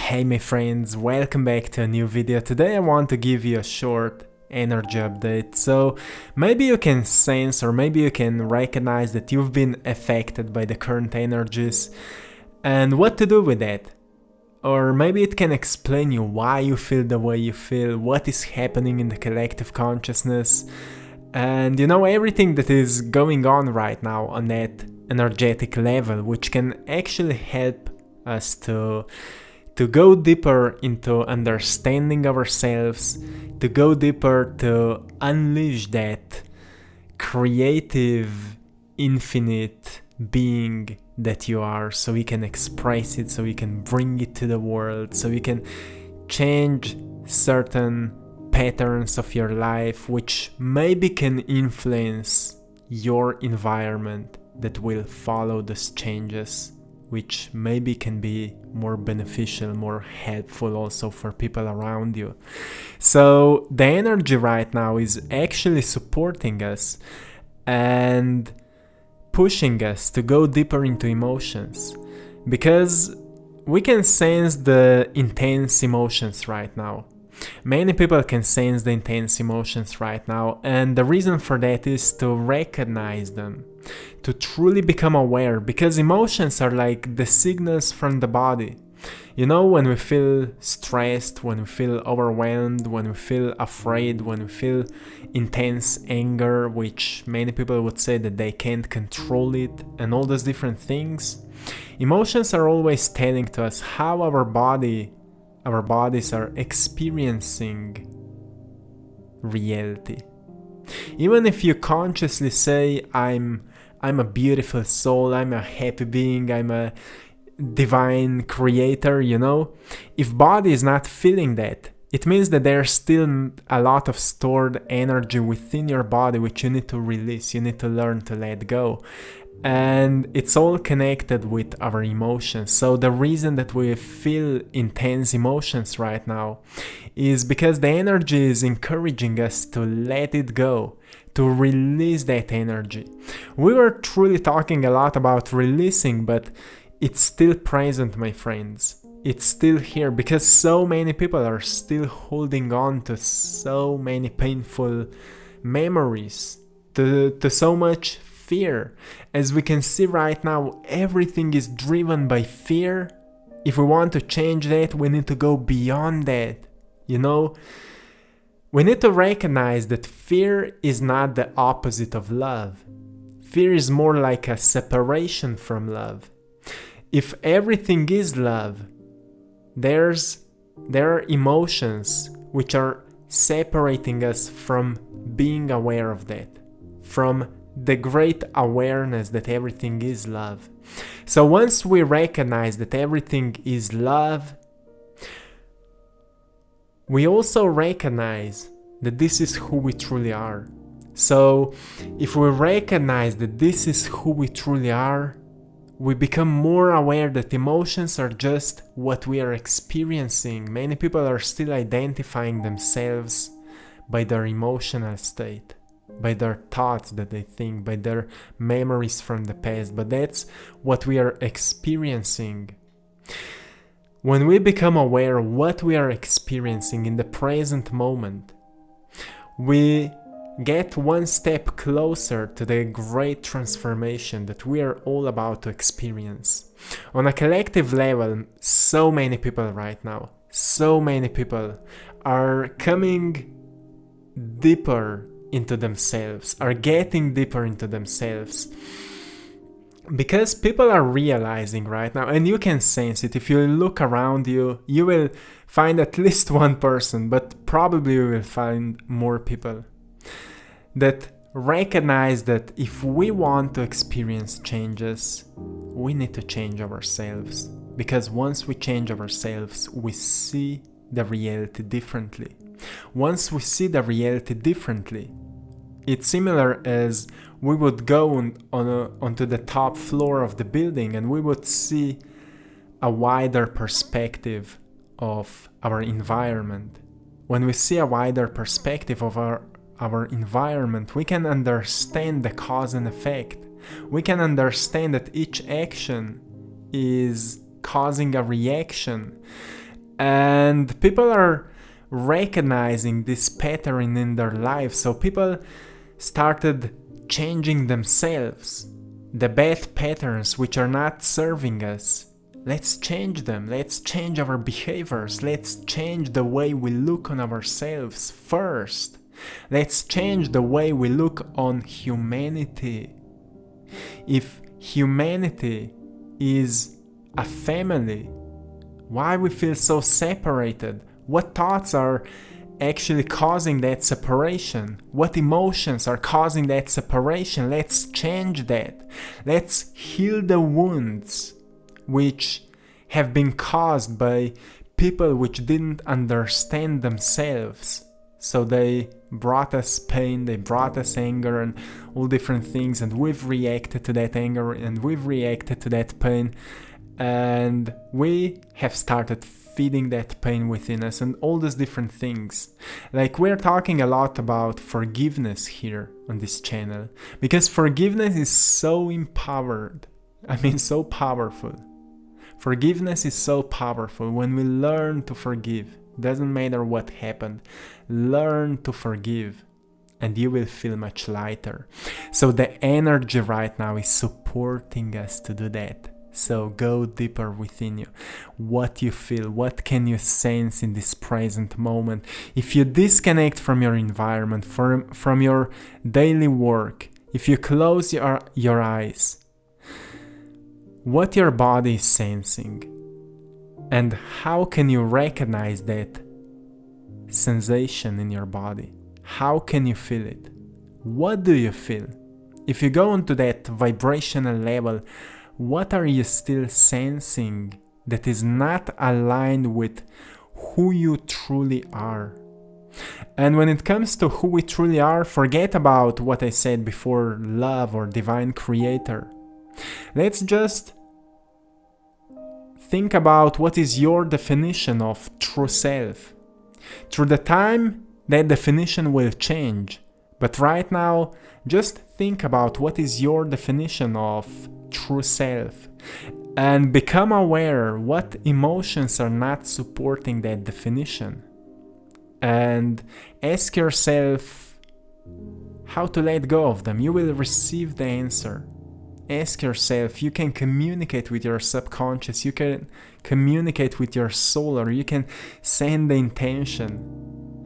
Hey my friends, welcome back to a new video. Today I want to give you a short energy update. So maybe you can sense or maybe you can recognize that you've been affected by the current energies and what to do with that. Or maybe it can explain you why you feel the way you feel, what is happening in the collective consciousness, and everything that is going on right now on that energetic level, which can actually help us to go deeper into understanding ourselves, to go deeper to unleash that creative, infinite being that you are, so we can express it, so we can bring it to the world, so we can change certain patterns of your life which maybe can influence your environment that will follow those changes, which maybe can be more beneficial, more helpful also for people around you. So the energy right now is actually supporting us and pushing us to go deeper into emotions, because we can sense the intense emotions right now. Many people can sense the intense emotions right now, and the reason for that is to recognize them, to truly become aware, because emotions are like the signals from the body. When we feel stressed, when we feel overwhelmed, when we feel afraid, when we feel intense anger, which many people would say that they can't control it, and all those different things, emotions are always telling to us how our bodies are experiencing reality. Even if you consciously say, I'm a beautiful soul, I'm a happy being, I'm a divine creator, if body is not feeling that, it means that there's still a lot of stored energy within your body which you need to release, you need to learn to let go. And it's all connected with our emotions. So the reason that we feel intense emotions right now is because the energy is encouraging us to let it go, to release that energy. We were truly talking a lot about releasing, but it's still present, my friends. It's still here because so many people are still holding on to so many painful memories, to so much fear. As we can see right now, everything is driven by fear. If we want to change that, we need to go beyond that. We need to recognize that fear is not the opposite of love. Fear is more like a separation from love. If everything is love, there are emotions which are separating us from being aware of that, from the great awareness that everything is love. So once we recognize that everything is love, we also recognize that this is who we truly are. So if we recognize that this is who we truly are, we become more aware that emotions are just what we are experiencing. Many people are still identifying themselves by their emotional state, by their thoughts that they think, by their memories from the past, but that's what we are experiencing. When we become aware of what we are experiencing in the present moment, we get one step closer to the great transformation that we are all about to experience. On a collective level, so many people right now, so many people are coming deeper into themselves, are getting deeper into themselves, because people are realizing right now, and you can sense it. If you look around you, you will find at least one person, but probably you will find more people that recognize that if we want to experience changes, we need to change ourselves, because once we change ourselves, we see the reality differently. Once we see the reality differently, it's similar as we would go onto the top floor of the building and we would see a wider perspective of our environment. When we see a wider perspective of our environment, we can understand the cause and effect. We can understand that each action is causing a reaction. And people are recognizing this pattern in their life. So people started changing themselves. The bad patterns which are not serving us, let's change them. Let's change our behaviors. Let's change the way we look on ourselves first. Let's change the way we look on humanity. If humanity is a family, why we feel so separated? What thoughts are actually causing that separation? What emotions are causing that separation? Let's change that. Let's heal the wounds which have been caused by people which didn't understand themselves. So they brought us pain, they brought us anger and all different things, and we've reacted to that anger and we've reacted to that pain, and we have started feeding that pain within us and all those different things. Like, we're talking a lot about forgiveness here on this channel, because forgiveness is so empowered. So powerful. Forgiveness is so powerful. When we learn to forgive, doesn't matter what happened, learn to forgive and you will feel much lighter. So the energy right now is supporting us to do that. So go deeper within you. What you feel, what can you sense in this present moment? If you disconnect from your environment, from your daily work, if you close your eyes, what your body is sensing, and how can you recognize that sensation in your body? How can you feel it? What do you feel? If you go onto that vibrational level, what are you still sensing that is not aligned with who you truly are? And when it comes to who we truly are, forget about what I said before, love or divine creator. Let's just think about what is your definition of true self. Through the time, that definition will change. But right now, just think about what is your definition of true self. And become aware what emotions are not supporting that definition. And ask yourself how to let go of them. You will receive the answer. Ask yourself, you can communicate with your subconscious, you can communicate with your soul, or you can send the intention.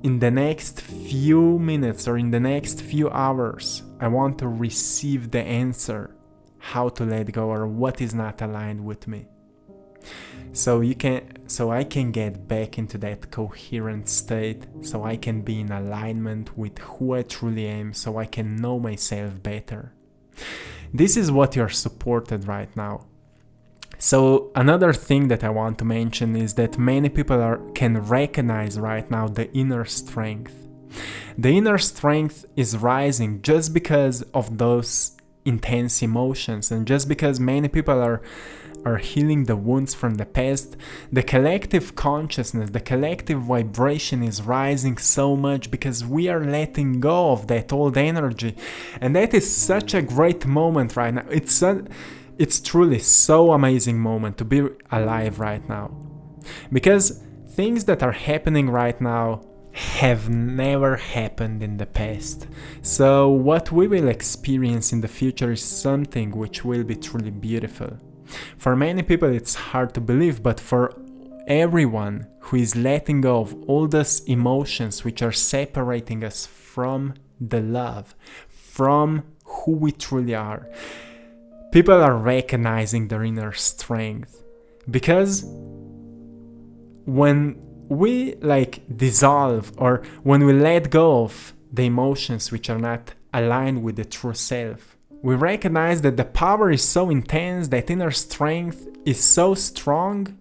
In the next few minutes or in the next few hours, I want to receive the answer, how to let go or what is not aligned with me. So I can get back into that coherent state, so I can be in alignment with who I truly am, so I can know myself better. This is what you're supported right now. So another thing that I want to mention is that many people can recognize right now the inner strength. The inner strength is rising just because of those intense emotions, and just because many people are healing the wounds from the past. The collective consciousness, the collective vibration is rising so much because we are letting go of that old energy, and that is such a great moment right now. It's truly so amazing moment to be alive right now, because things that are happening right now have never happened in the past. So what we will experience in the future is something which will be truly beautiful. For many people it's hard to believe, but for everyone who is letting go of all those emotions which are separating us from the love, from who we truly are, people are recognizing their inner strength. Because when we dissolve, or when we let go of the emotions which are not aligned with the true self, we recognize that the power is so intense, that inner strength is so strong,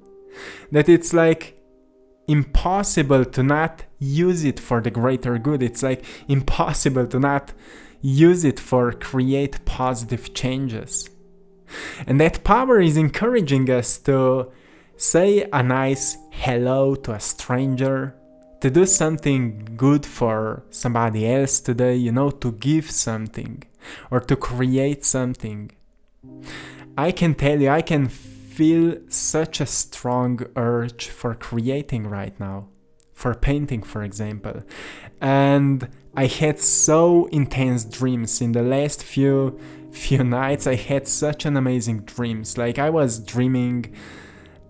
that it's impossible to not use it for the greater good. It's impossible to not use it for create positive changes. And that power is encouraging us to say a nice hello to a stranger, to do something good for somebody else today, to give something or to create something. I can tell you, I can feel such a strong urge for creating right now, for painting, for example. And I had so intense dreams in the last few nights. I had such an amazing dreams. Like, I was dreaming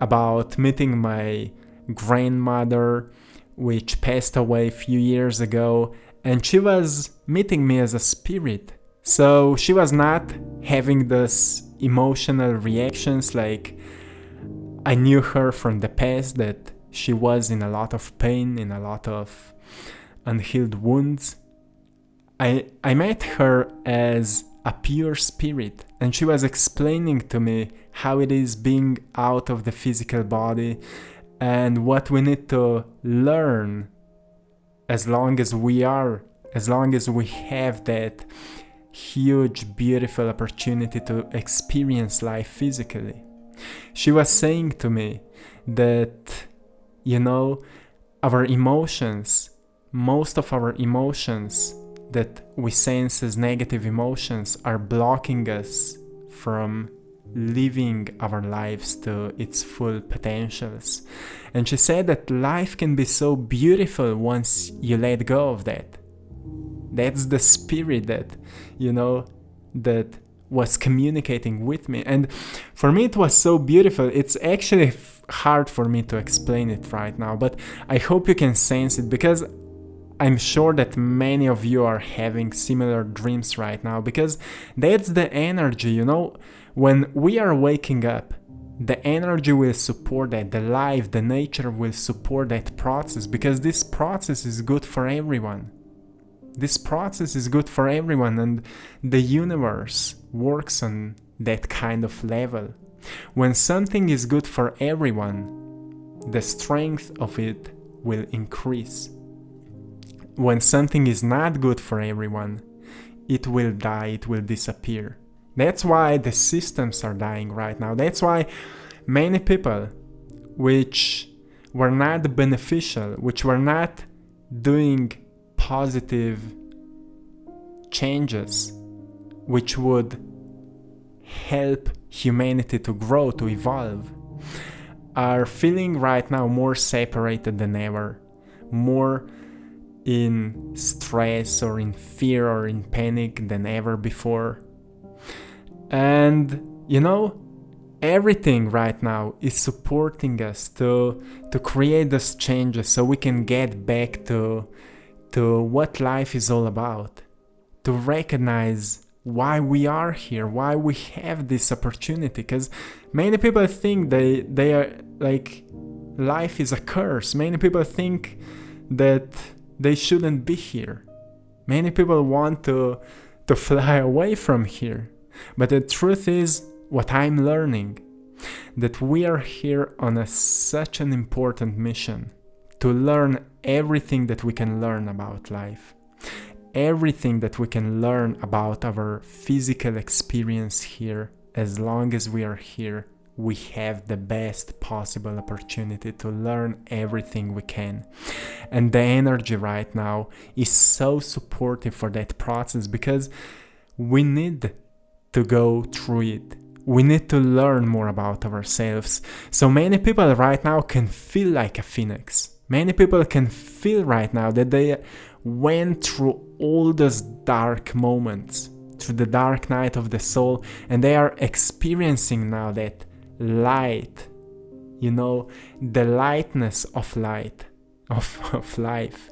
about meeting my grandmother, which passed away a few years ago, and she was meeting me as a spirit. So she was not having this emotional reactions like I knew her from the past, that she was in a lot of pain, in a lot of unhealed wounds. I met her as a pure spirit, and she was explaining to me how it is being out of the physical body and what we need to learn as long as we have that huge, beautiful opportunity to experience life physically. She was saying to me that, our emotions, most of our emotions that we sense as negative emotions, are blocking us from living our lives to its full potentials. And she said that life can be so beautiful once you let go of that. That's the spirit that, that was communicating with me. And for me, it was so beautiful. It's actually hard for me to explain it right now, but I hope you can sense it, because I'm sure that many of you are having similar dreams right now, because that's the energy, when we are waking up, the energy will support that, the life, the nature will support that process, because this process is good for everyone. This process is good for everyone, and the universe works on that kind of level. When something is good for everyone, the strength of it will increase. When something is not good for everyone, it will die, it will disappear. That's why the systems are dying right now. That's why many people which were not beneficial, which were not doing positive changes, which would help humanity to grow, to evolve, are feeling right now more separated than ever, more in stress or in fear or in panic than ever before. And everything right now is supporting us to create those changes so we can get back to what life is all about, to recognize why we are here, why we have this opportunity. Because many people think they are like, life is a curse. Many people think that they shouldn't be here. Many people want to fly away from here. But the truth is, what I'm learning, that we are here on such an important mission to learn everything that we can learn about life, everything that we can learn about our physical experience here. As long as we are here, we have the best possible opportunity to learn everything we can. And the energy right now is so supportive for that process, because we need to go through it. We need to learn more about ourselves. So many people right now can feel like a phoenix. Many people can feel right now that they went through all those dark moments, through the dark night of the soul, and they are experiencing now that light, the lightness of light, of life.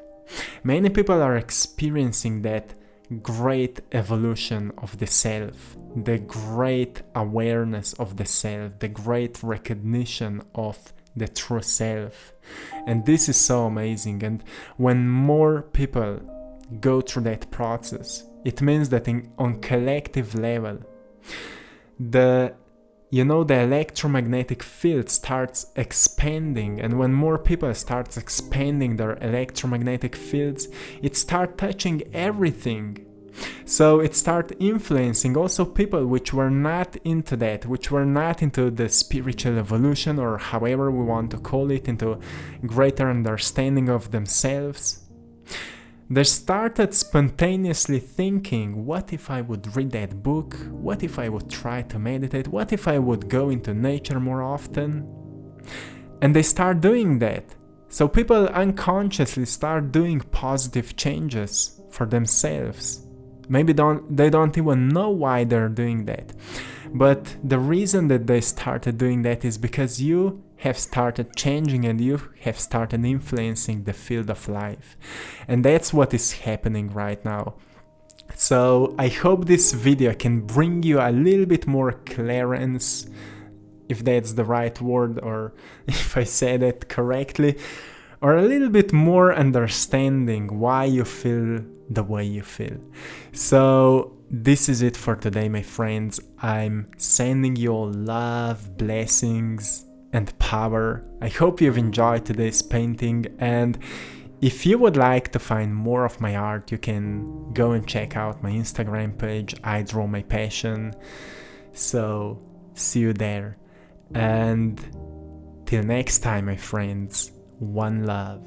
Many people are experiencing that great evolution of the self, the great awareness of the self, the great recognition of the true self. And this is so amazing. And when more people go through that process, it means that on collective level, the electromagnetic field starts expanding, and when more people start expanding their electromagnetic fields, it starts touching everything. So it starts influencing also people which were not into that, which were not into the spiritual evolution, or however we want to call it, into greater understanding of themselves. They started spontaneously thinking, what if I would read that book? What if I would try to meditate? What if I would go into nature more often? And they start doing that. So people unconsciously start doing positive changes for themselves. Maybe they don't even know why they're doing that. But the reason that they started doing that is because you have started changing and you have started influencing the field of life. And that's what is happening right now. So I hope this video can bring you a little bit more clearance, if that's the right word, or if I said it correctly, or a little bit more understanding why you feel the way you feel. So this is it for today, my friends. I'm sending you all love, blessings, and power. I hope you've enjoyed today's painting, and if you would like to find more of my art, you can go and check out my Instagram page, I Draw My Passion. So see you there, and till next time, my friends, one love.